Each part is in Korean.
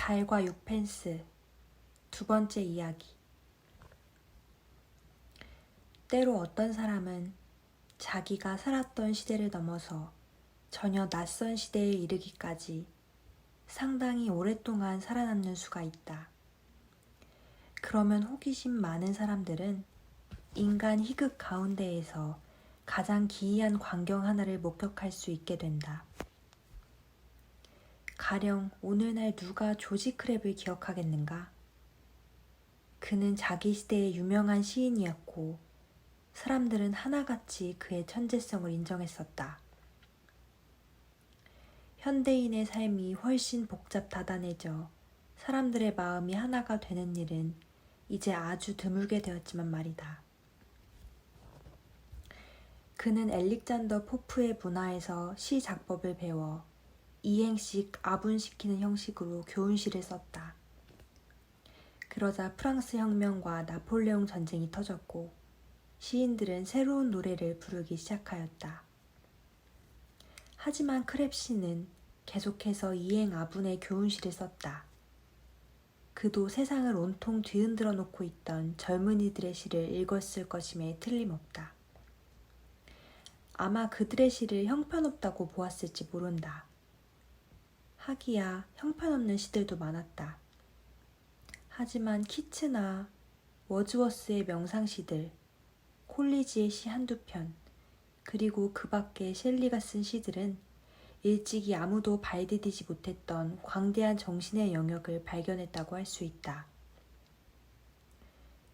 달과 6펜스 두 번째 이야기. 때로 어떤 사람은 자기가 살았던 시대를 넘어서 전혀 낯선 시대에 이르기까지 상당히 오랫동안 살아남는 수가 있다. 그러면 호기심 많은 사람들은 인간 희극 가운데에서 가장 기이한 광경 하나를 목격할 수 있게 된다. 가령 오늘날 누가 조지 크랩을 기억하겠는가? 그는 자기 시대의 유명한 시인이었고 사람들은 하나같이 그의 천재성을 인정했었다. 현대인의 삶이 훨씬 복잡다단해져 사람들의 마음이 하나가 되는 일은 이제 아주 드물게 되었지만 말이다. 그는 알렉산더 포프의 문화에서 시 작법을 배워 이행식 아분시키는 형식으로 교훈시를 썼다. 그러자 프랑스 혁명과 나폴레옹 전쟁이 터졌고 시인들은 새로운 노래를 부르기 시작하였다. 하지만 크랩 시는 계속해서 이행아분의 교훈시를 썼다. 그도 세상을 온통 뒤흔들어 놓고 있던 젊은이들의 시를 읽었을 것임에 틀림없다. 아마 그들의 시를 형편없다고 보았을지 모른다. 하기야 형편없는 시들도 많았다. 하지만 키츠나 워즈워스의 명상시들, 콜리지의 시 한두 편, 그리고 그 밖에 셸리가 쓴 시들은 일찍이 아무도 발디디지 못했던 광대한 정신의 영역을 발견했다고 할 수 있다.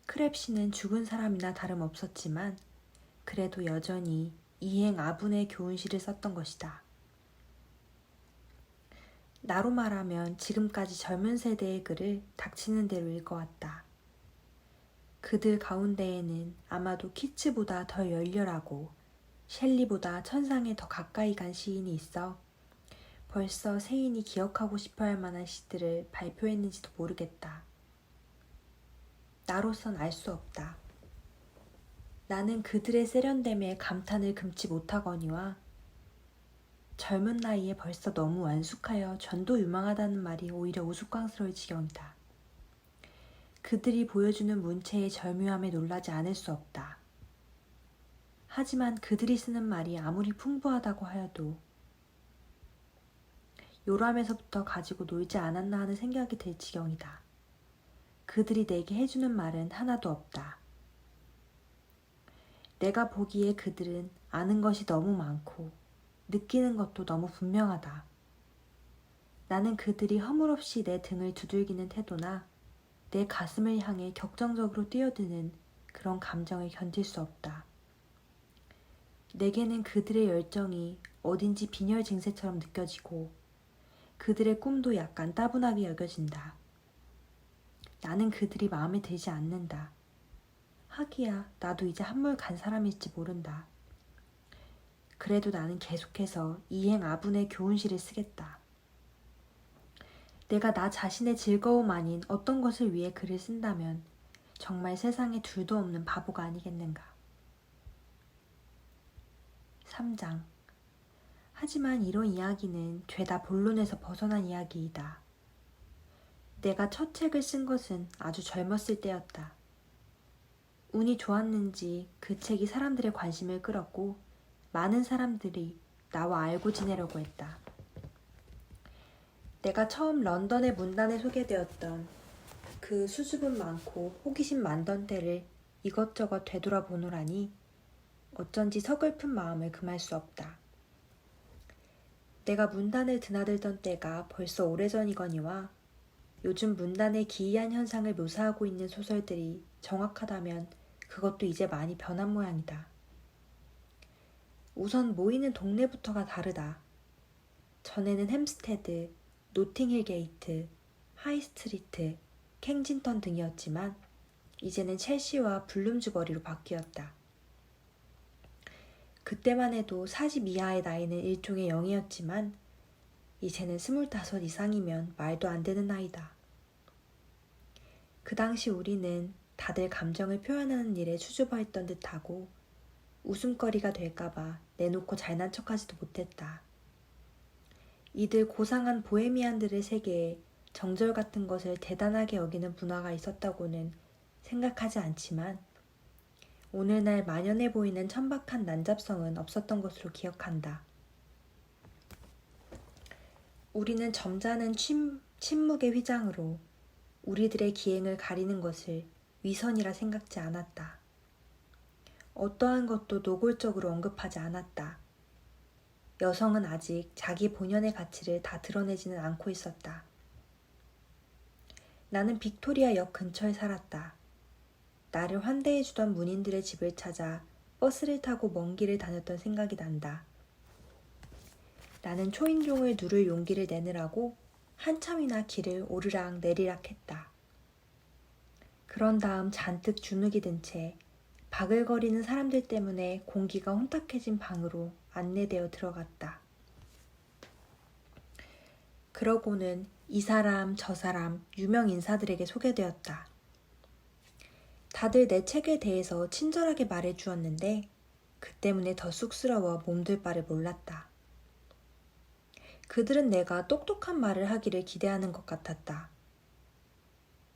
크랩 시는 죽은 사람이나 다름없었지만 그래도 여전히 이행아분의 교훈시를 썼던 것이다. 나로 말하면 지금까지 젊은 세대의 글을 닥치는 대로 읽어왔다. 그들 가운데에는 아마도 키츠보다 더 열렬하고 셸리보다 천상에 더 가까이 간 시인이 있어 벌써 세인이 기억하고 싶어할 만한 시들을 발표했는지도 모르겠다. 나로선 알 수 없다. 나는 그들의 세련됨에 감탄을 금치 못하거니와 젊은 나이에 벌써 너무 완숙하여 전도 유망하다는 말이 오히려 우스꽝스러울 지경이다. 그들이 보여주는 문체의 절묘함에 놀라지 않을 수 없다. 하지만 그들이 쓰는 말이 아무리 풍부하다고 하여도 요람에서부터 가지고 놀지 않았나 하는 생각이 들 지경이다. 그들이 내게 해주는 말은 하나도 없다. 내가 보기에 그들은 아는 것이 너무 많고 느끼는 것도 너무 분명하다. 나는 그들이 허물없이 내 등을 두들기는 태도나 내 가슴을 향해 격정적으로 뛰어드는 그런 감정을 견딜 수 없다. 내게는 그들의 열정이 어딘지 빈혈 증세처럼 느껴지고 그들의 꿈도 약간 따분하게 여겨진다. 나는 그들이 마음에 들지 않는다. 하기야 나도 이제 한물 간 사람일지 모른다. 그래도 나는 계속해서 이행아분의 교훈시를 쓰겠다. 내가 나 자신의 즐거움 아닌 어떤 것을 위해 글을 쓴다면 정말 세상에 둘도 없는 바보가 아니겠는가. 3장. 하지만 이런 이야기는 죄다 본론에서 벗어난 이야기이다. 내가 첫 책을 쓴 것은 아주 젊었을 때였다. 운이 좋았는지 그 책이 사람들의 관심을 끌었고 많은 사람들이 나와 알고 지내려고 했다. 내가 처음 런던의 문단에 소개되었던 그 수줍음 많고 호기심 많던 때를 이것저것 되돌아보노라니 어쩐지 서글픈 마음을 금할 수 없다. 내가 문단을 드나들던 때가 벌써 오래전이거니와 요즘 문단의 기이한 현상을 묘사하고 있는 소설들이 정확하다면 그것도 이제 많이 변한 모양이다. 우선 모이는 동네부터가 다르다. 전에는 햄스테드, 노팅힐 게이트, 하이스트리트, 캥징턴 등이었지만 이제는 첼시와 블룸즈버리로 바뀌었다. 그때만 해도 40 이하의 나이는 일종의 영예였지만 이제는 25 이상이면 말도 안 되는 나이다. 그 당시 우리는 다들 감정을 표현하는 일에 수줍어했던 듯하고 웃음거리가 될까봐 내놓고 잘난 척하지도 못했다. 이들 고상한 보헤미안들의 세계에 정절 같은 것을 대단하게 여기는 문화가 있었다고는 생각하지 않지만 오늘날 만연해 보이는 천박한 난잡성은 없었던 것으로 기억한다. 우리는 점잖은 침묵의 휘장으로 우리들의 기행을 가리는 것을 위선이라 생각지 않았다. 어떠한 것도 노골적으로 언급하지 않았다. 여성은 아직 자기 본연의 가치를 다 드러내지는 않고 있었다. 나는 빅토리아 역 근처에 살았다. 나를 환대해주던 문인들의 집을 찾아 버스를 타고 먼 길을 다녔던 생각이 난다. 나는 초인종을 누를 용기를 내느라고 한참이나 길을 오르락 내리락 했다. 그런 다음 잔뜩 주눅이 든 채 바글거리는 사람들 때문에 공기가 혼탁해진 방으로 안내되어 들어갔다. 그러고는 이 사람 저 사람 유명 인사들에게 소개되었다. 다들 내 책에 대해서 친절하게 말해주었는데 그 때문에 더 쑥스러워 몸둘 바를 몰랐다. 그들은 내가 똑똑한 말을 하기를 기대하는 것 같았다.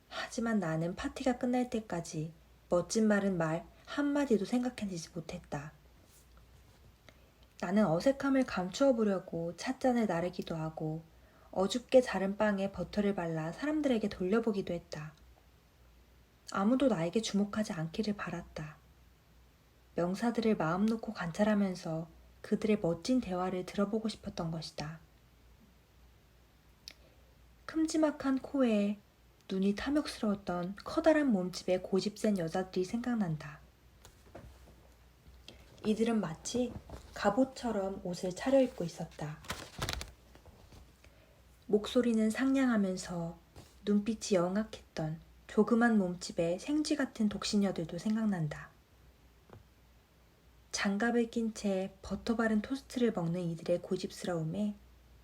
하지만 나는 파티가 끝날 때까지 멋진 말은 말 한마디도 생각해내지 못했다. 나는 어색함을 감추어 보려고 찻잔을 나르기도 하고 어줍게 자른 빵에 버터를 발라 사람들에게 돌려보기도 했다. 아무도 나에게 주목하지 않기를 바랐다. 명사들을 마음 놓고 관찰하면서 그들의 멋진 대화를 들어보고 싶었던 것이다. 큼지막한 코에 눈이 탐욕스러웠던 커다란 몸집의 고집센 여자들이 생각난다. 이들은 마치 갑옷처럼 옷을 차려입고 있었다. 목소리는 상냥하면서 눈빛이 영악했던 조그만 몸집의 생쥐 같은 독신녀들도 생각난다. 장갑을 낀 채 버터 바른 토스트를 먹는 이들의 고집스러움에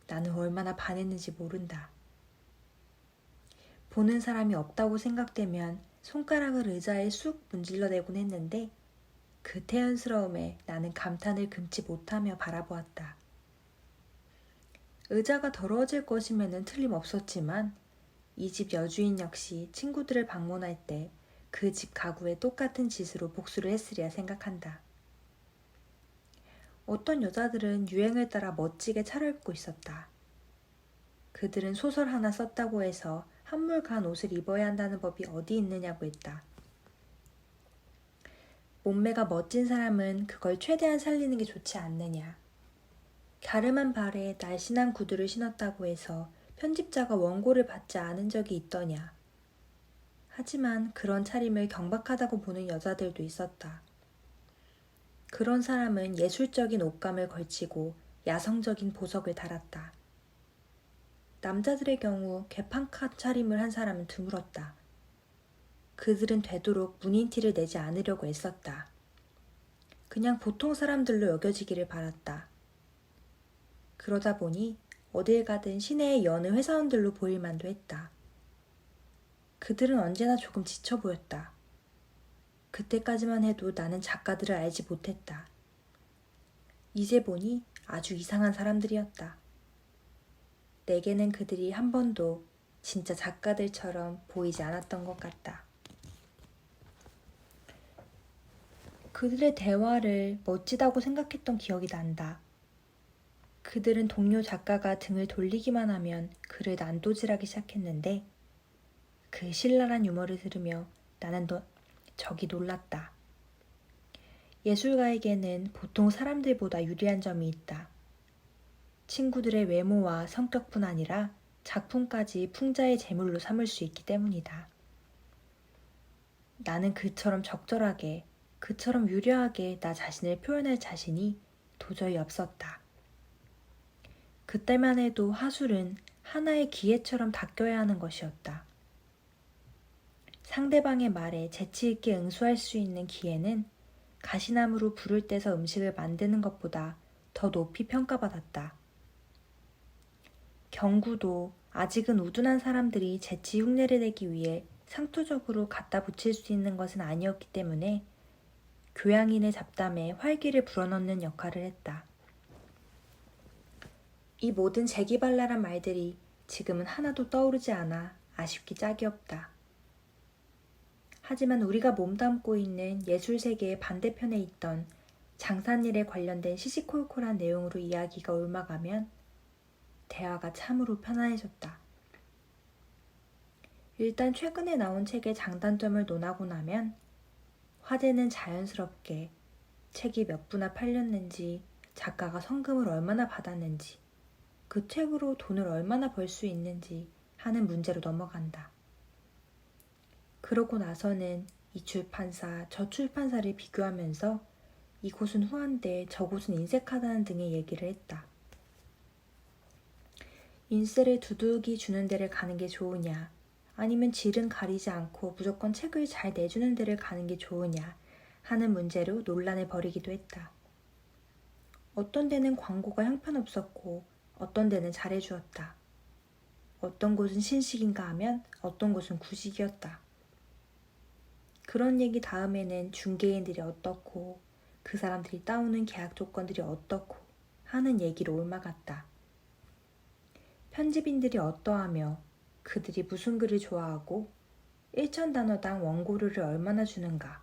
나는 얼마나 반했는지 모른다. 보는 사람이 없다고 생각되면 손가락을 의자에 쑥 문질러대곤 했는데 그 태연스러움에 나는 감탄을 금치 못하며 바라보았다. 의자가 더러워질 것이면은 틀림없었지만 이 집 여주인 역시 친구들을 방문할 때 그 집 가구에 똑같은 짓으로 복수를 했으리라 생각한다. 어떤 여자들은 유행을 따라 멋지게 차려입고 있었다. 그들은 소설 하나 썼다고 해서 한물간 옷을 입어야 한다는 법이 어디 있느냐고 했다. 몸매가 멋진 사람은 그걸 최대한 살리는 게 좋지 않느냐. 갸름한 발에 날씬한 구두를 신었다고 해서 편집자가 원고를 받지 않은 적이 있더냐. 하지만 그런 차림을 경박하다고 보는 여자들도 있었다. 그런 사람은 예술적인 옷감을 걸치고 야성적인 보석을 달았다. 남자들의 경우 개판카 차림을 한 사람은 드물었다. 그들은 되도록 문인 티를 내지 않으려고 애썼다. 그냥 보통 사람들로 여겨지기를 바랐다. 그러다 보니 어딜 가든 시내의 여느 회사원들로 보일 만도 했다. 그들은 언제나 조금 지쳐 보였다. 그때까지만 해도 나는 작가들을 알지 못했다. 이제 보니 아주 이상한 사람들이었다. 내게는 그들이 한 번도 진짜 작가들처럼 보이지 않았던 것 같다. 그들의 대화를 멋지다고 생각했던 기억이 난다. 그들은 동료 작가가 등을 돌리기만 하면 글을 난도질하기 시작했는데 그 신랄한 유머를 들으며 나는 적이 놀랐다. 예술가에게는 보통 사람들보다 유리한 점이 있다. 친구들의 외모와 성격뿐 아니라 작품까지 풍자의 제물로 삼을 수 있기 때문이다. 나는 그처럼 적절하게, 그처럼 유려하게 나 자신을 표현할 자신이 도저히 없었다. 그때만 해도 화술은 하나의 기회처럼 닦여야 하는 것이었다. 상대방의 말에 재치 있게 응수할 수 있는 기회는 가시나무로 불을 떼서 음식을 만드는 것보다 더 높이 평가받았다. 경구도 아직은 우둔한 사람들이 재치 흉내를 내기 위해 상투적으로 갖다 붙일 수 있는 것은 아니었기 때문에 교양인의 잡담에 활기를 불어넣는 역할을 했다. 이 모든 재기발랄한 말들이 지금은 하나도 떠오르지 않아 아쉽기 짝이 없다. 하지만 우리가 몸담고 있는 예술 세계의 반대편에 있던 장산일에 관련된 시시콜콜한 내용으로 이야기가 옮아가면 대화가 참으로 편안해졌다. 일단 최근에 나온 책의 장단점을 논하고 나면 화제는 자연스럽게 책이 몇 부나 팔렸는지, 작가가 성금을 얼마나 받았는지, 그 책으로 돈을 얼마나 벌 수 있는지 하는 문제로 넘어간다. 그러고 나서는 이 출판사, 저 출판사를 비교하면서 이곳은 후한데 저곳은 인색하다는 등의 얘기를 했다. 인세를 두둑이 주는 데를 가는 게 좋으냐, 아니면 질은 가리지 않고 무조건 책을 잘 내주는 데를 가는 게 좋으냐 하는 문제로 논란을 벌이기도 했다. 어떤 데는 광고가 형편없었고 어떤 데는 잘해주었다. 어떤 곳은 신식인가 하면 어떤 곳은 구식이었다. 그런 얘기 다음에는 중개인들이 어떻고 그 사람들이 따오는 계약 조건들이 어떻고 하는 얘기로 옮아갔다. 편집인들이 어떠하며 그들이 무슨 글을 좋아하고 1,000단어당 원고료를 얼마나 주는가,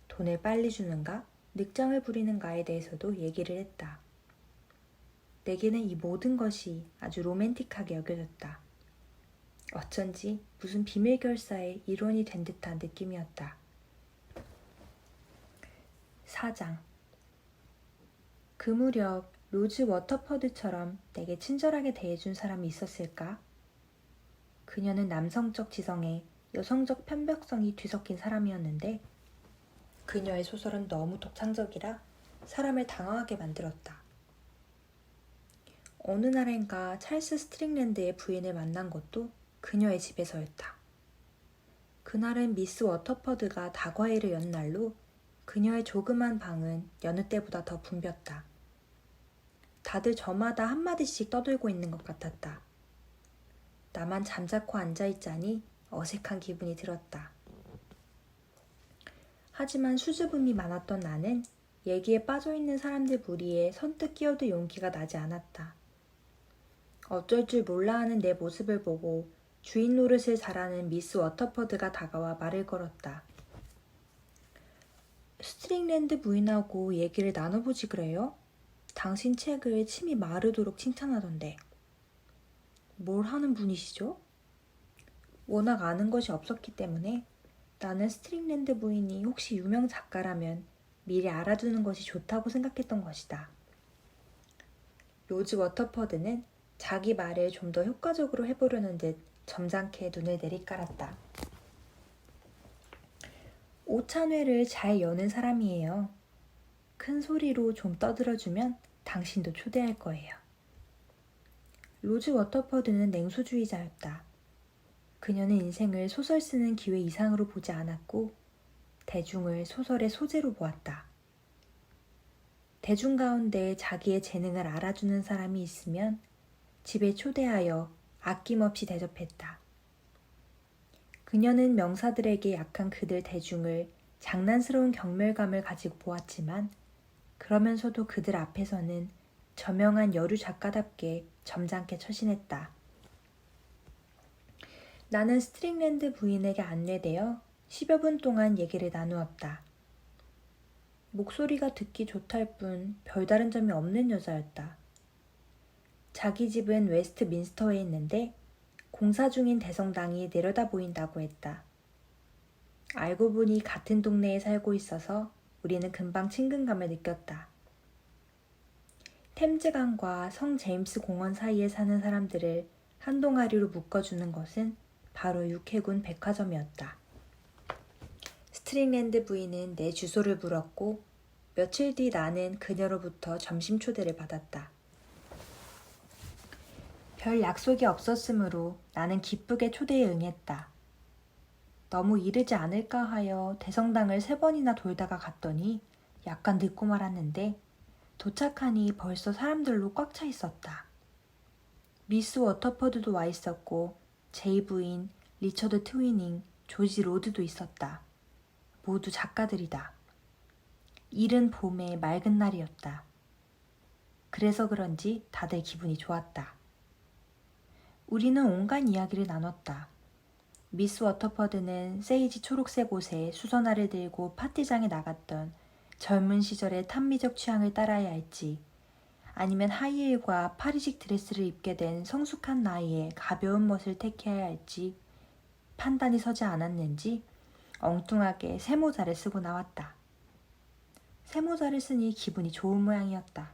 돈을 빨리 주는가, 늑장을 부리는가에 대해서도 얘기를 했다. 내게는 이 모든 것이 아주 로맨틱하게 여겨졌다. 어쩐지 무슨 비밀 결사의 일원이 된 듯한 느낌이었다. 4장. 그 무렵 로즈 워터퍼드처럼 내게 친절하게 대해준 사람이 있었을까? 그녀는 남성적 지성에 여성적 편벽성이 뒤섞인 사람이었는데 그녀의 소설은 너무 독창적이라 사람을 당황하게 만들었다. 어느 날엔가 찰스 스트링랜드의 부인을 만난 것도 그녀의 집에서였다. 그날은 미스 워터퍼드가 다과일을 연 날로 그녀의 조그만 방은 여느 때보다 더 붐볐다. 다들 저마다 한마디씩 떠들고 있는 것 같았다. 나만 잠자코 앉아있자니 어색한 기분이 들었다. 하지만 수줍음이 많았던 나는 얘기에 빠져있는 사람들 무리에 선뜻 끼어들 용기가 나지 않았다. 어쩔 줄 몰라 하는 내 모습을 보고 주인 노릇을 잘하는 미스 워터퍼드가 다가와 말을 걸었다. 스트링랜드 부인하고 얘기를 나눠보지 그래요? 당신 책을 침이 마르도록 칭찬하던데. 뭘 하는 분이시죠? 워낙 아는 것이 없었기 때문에 나는 스트링랜드 부인이 혹시 유명 작가라면 미리 알아두는 것이 좋다고 생각했던 것이다. 로즈 워터퍼드는 자기 말을 좀 더 효과적으로 해보려는 듯 점잖게 눈을 내리깔았다. 오찬회를 잘 여는 사람이에요. 큰 소리로 좀 떠들어주면 당신도 초대할 거예요. 로즈 워터퍼드는 냉소주의자였다. 그녀는 인생을 소설 쓰는 기회 이상으로 보지 않았고 대중을 소설의 소재로 보았다. 대중 가운데 자기의 재능을 알아주는 사람이 있으면 집에 초대하여 아낌없이 대접했다. 그녀는 명사들에게 약한 그들 대중을 장난스러운 경멸감을 가지고 보았지만 그러면서도 그들 앞에서는 저명한 여류 작가답게 점잖게 처신했다. 나는 스트링랜드 부인에게 안내되어 10여 분 동안 얘기를 나누었다. 목소리가 듣기 좋달 뿐 별다른 점이 없는 여자였다. 자기 집은 웨스트민스터에 있는데 공사 중인 대성당이 내려다 보인다고 했다. 알고 보니 같은 동네에 살고 있어서 우리는 금방 친근감을 느꼈다. 템즈강과 성 제임스 공원 사이에 사는 사람들을 한 동아리로 묶어주는 것은 바로 육해군 백화점이었다. 스트링랜드 부인은 내 주소를 물었고 며칠 뒤 나는 그녀로부터 점심 초대를 받았다. 별 약속이 없었으므로 나는 기쁘게 초대에 응했다. 너무 이르지 않을까 하여 대성당을 3번이나 돌다가 갔더니 약간 늦고 말았는데 도착하니 벌써 사람들로 꽉 차 있었다. 미스 워터퍼드도 와 있었고 제이 부인, 리처드 트위닝, 조지 로드도 있었다. 모두 작가들이다. 이른 봄의 맑은 날이었다. 그래서 그런지 다들 기분이 좋았다. 우리는 온갖 이야기를 나눴다. 미스 워터퍼드는 세이지 초록색 옷에 수선화를 들고 파티장에 나갔던 젊은 시절의 탐미적 취향을 따라야 할지, 아니면 하이힐과 파리식 드레스를 입게 된 성숙한 나이에 가벼운 멋을 택해야 할지 판단이 서지 않았는지 엉뚱하게 새모자를 쓰고 나왔다. 새모자를 쓰니 기분이 좋은 모양이었다.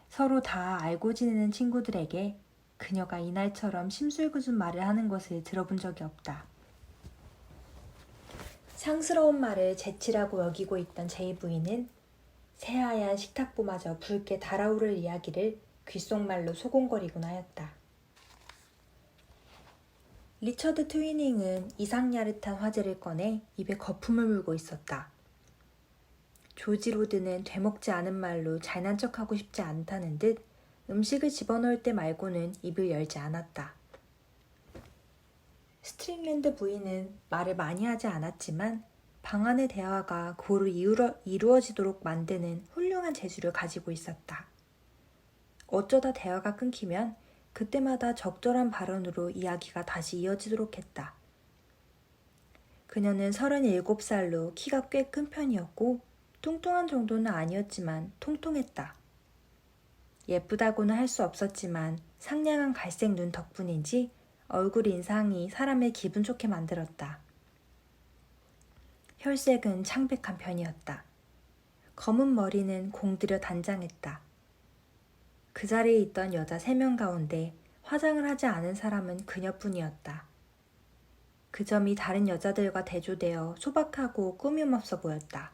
서로 다 알고 지내는 친구들에게 그녀가 이날처럼 심술궂은 말을 하는 것을 들어본 적이 없다. 상스러운 말을 재치라고 여기고 있던 제이 부인은 새하얀 식탁보마저 붉게 달아오를 이야기를 귓속말로 소곤거리곤 하였다. 리처드 트위닝은 이상야릇한 화제를 꺼내 입에 거품을 물고 있었다. 조지 로드는 되먹지 않은 말로 잘난 척하고 싶지 않다는 듯 음식을 집어넣을 때 말고는 입을 열지 않았다. 스트링랜드 부인은 말을 많이 하지 않았지만 방 안의 대화가 고루 이루어지도록 만드는 훌륭한 재주를 가지고 있었다. 어쩌다 대화가 끊기면 그때마다 적절한 발언으로 이야기가 다시 이어지도록 했다. 그녀는 37살로 키가 꽤 큰 편이었고 뚱뚱한 정도는 아니었지만 통통했다. 예쁘다고는 할 수 없었지만 상냥한 갈색 눈 덕분인지 얼굴 인상이 사람을 기분 좋게 만들었다. 혈색은 창백한 편이었다. 검은 머리는 공들여 단장했다. 그 자리에 있던 여자 3명 가운데 화장을 하지 않은 사람은 그녀뿐이었다. 그 점이 다른 여자들과 대조되어 소박하고 꾸밈없어 보였다.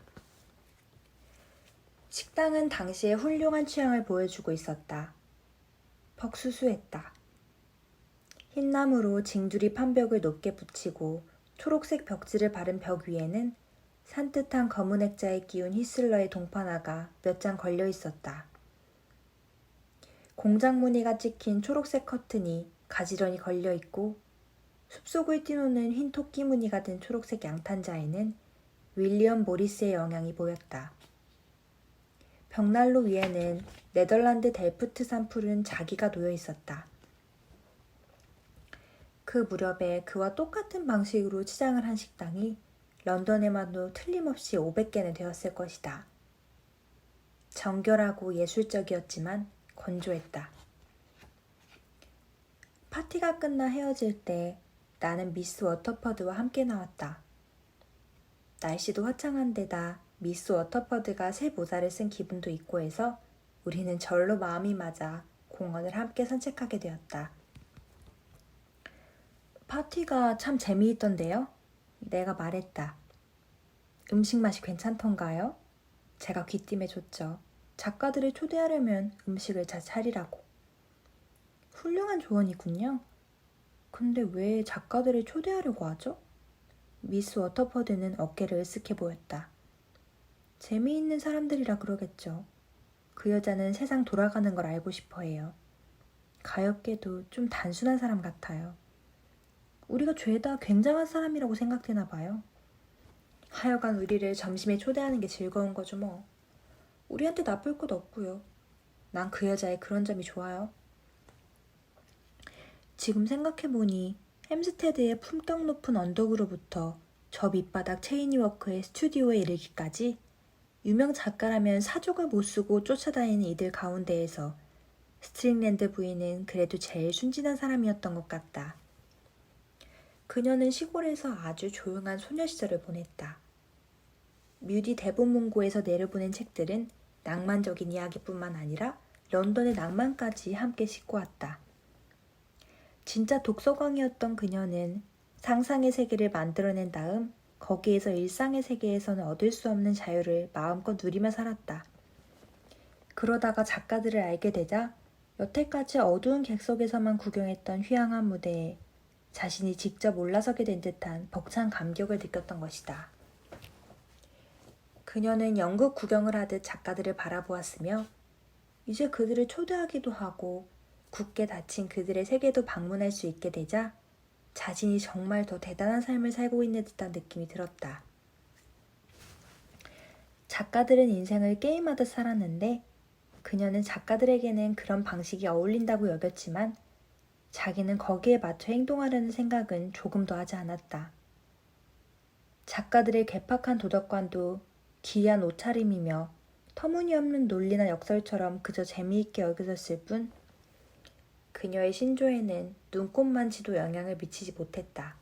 식당은 당시의 훌륭한 취향을 보여주고 있었다. 벅수수했다. 흰나무로 징두리 판벽을 높게 붙이고 초록색 벽지를 바른 벽 위에는 산뜻한 검은 액자에 끼운 히슬러의 동판화가 몇 장 걸려 있었다. 공장 무늬가 찍힌 초록색 커튼이 가지런히 걸려 있고 숲속을 뛰노는 흰 토끼 무늬가 든 초록색 양탄자에는 윌리엄 모리스의 영향이 보였다. 벽난로 위에는 네덜란드 델프트산 풀은 자기가 놓여 있었다. 그 무렵에 그와 똑같은 방식으로 치장을 한 식당이 런던에만도 틀림없이 500개는 되었을 것이다. 정결하고 예술적이었지만 건조했다. 파티가 끝나 헤어질 때 나는 미스 워터퍼드와 함께 나왔다. 날씨도 화창한 데다 미스 워터퍼드가 새 모자를 쓴 기분도 있고 해서 우리는 절로 마음이 맞아 공원을 함께 산책하게 되었다. 파티가 참 재미있던데요? 내가 말했다. 음식 맛이 괜찮던가요? 제가 귀띔해줬죠. 작가들을 초대하려면 음식을 잘 차리라고. 훌륭한 조언이군요. 근데 왜 작가들을 초대하려고 하죠? 미스 워터퍼드는 어깨를 으쓱해 보였다. 재미있는 사람들이라 그러겠죠. 그 여자는 세상 돌아가는 걸 알고 싶어 해요. 가엾게도 좀 단순한 사람 같아요. 우리가 죄다 굉장한 사람이라고 생각되나 봐요. 하여간 우리를 점심에 초대하는 게 즐거운 거죠 뭐. 우리한테 나쁠 것 없고요. 난 그 여자의 그런 점이 좋아요. 지금 생각해보니 햄스테드의 품격 높은 언덕으로부터 저 밑바닥 체이니워크의 스튜디오에 이르기까지 유명 작가라면 사족을 못 쓰고 쫓아다니는 이들 가운데에서 스트링랜드 부인은 그래도 제일 순진한 사람이었던 것 같다. 그녀는 시골에서 아주 조용한 소녀 시절을 보냈다. 뮤디 대본문고에서 내려보낸 책들은 낭만적인 이야기뿐만 아니라 런던의 낭만까지 함께 싣고 왔다. 진짜 독서광이었던 그녀는 상상의 세계를 만들어낸 다음 거기에서 일상의 세계에서는 얻을 수 없는 자유를 마음껏 누리며 살았다. 그러다가 작가들을 알게 되자 여태까지 어두운 객석에서만 구경했던 휘황한 무대에 자신이 직접 올라서게 된 듯한 벅찬 감격을 느꼈던 것이다. 그녀는 연극 구경을 하듯 작가들을 바라보았으며 이제 그들을 초대하기도 하고 굳게 닫힌 그들의 세계도 방문할 수 있게 되자 자신이 정말 더 대단한 삶을 살고 있는 듯한 느낌이 들었다. 작가들은 인생을 게임하듯 살았는데 그녀는 작가들에게는 그런 방식이 어울린다고 여겼지만 자기는 거기에 맞춰 행동하려는 생각은 조금도 하지 않았다. 작가들의 괴팍한 도덕관도 기이한 옷차림이며 터무니없는 논리나 역설처럼 그저 재미있게 여겨졌을 뿐 그녀의 신조에는 눈꽃만치도 영향을 미치지 못했다.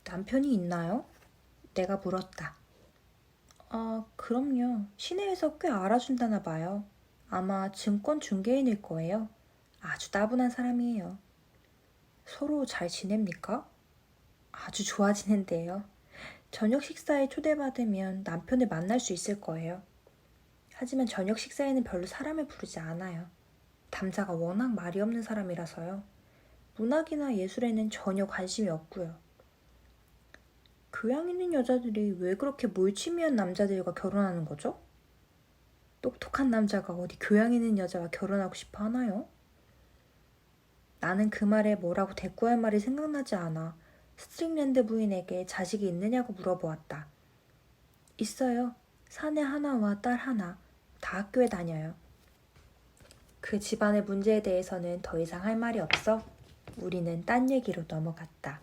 남편이 있나요? 내가 물었다. 그럼요. 시내에서 꽤 알아준다나 봐요. 아마 증권 중개인일 거예요. 아주 따분한 사람이에요. 서로 잘 지냅니까? 아주 좋아 지낸대요. 저녁 식사에 초대받으면 남편을 만날 수 있을 거예요. 하지만 저녁 식사에는 별로 사람을 부르지 않아요. 남자가 워낙 말이 없는 사람이라서요. 문학이나 예술에는 전혀 관심이 없고요. 교양 있는 여자들이 왜 그렇게 몰취미한 남자들과 결혼하는 거죠? 똑똑한 남자가 어디 교양 있는 여자와 결혼하고 싶어 하나요? 나는 그 말에 뭐라고 대꾸할 말이 생각나지 않아 스트링랜드 부인에게 자식이 있느냐고 물어보았다. 있어요. 사내 하나와 딸 하나. 다 학교에 다녀요. 그 집안의 문제에 대해서는 더 이상 할 말이 없어 우리는 딴 얘기로 넘어갔다.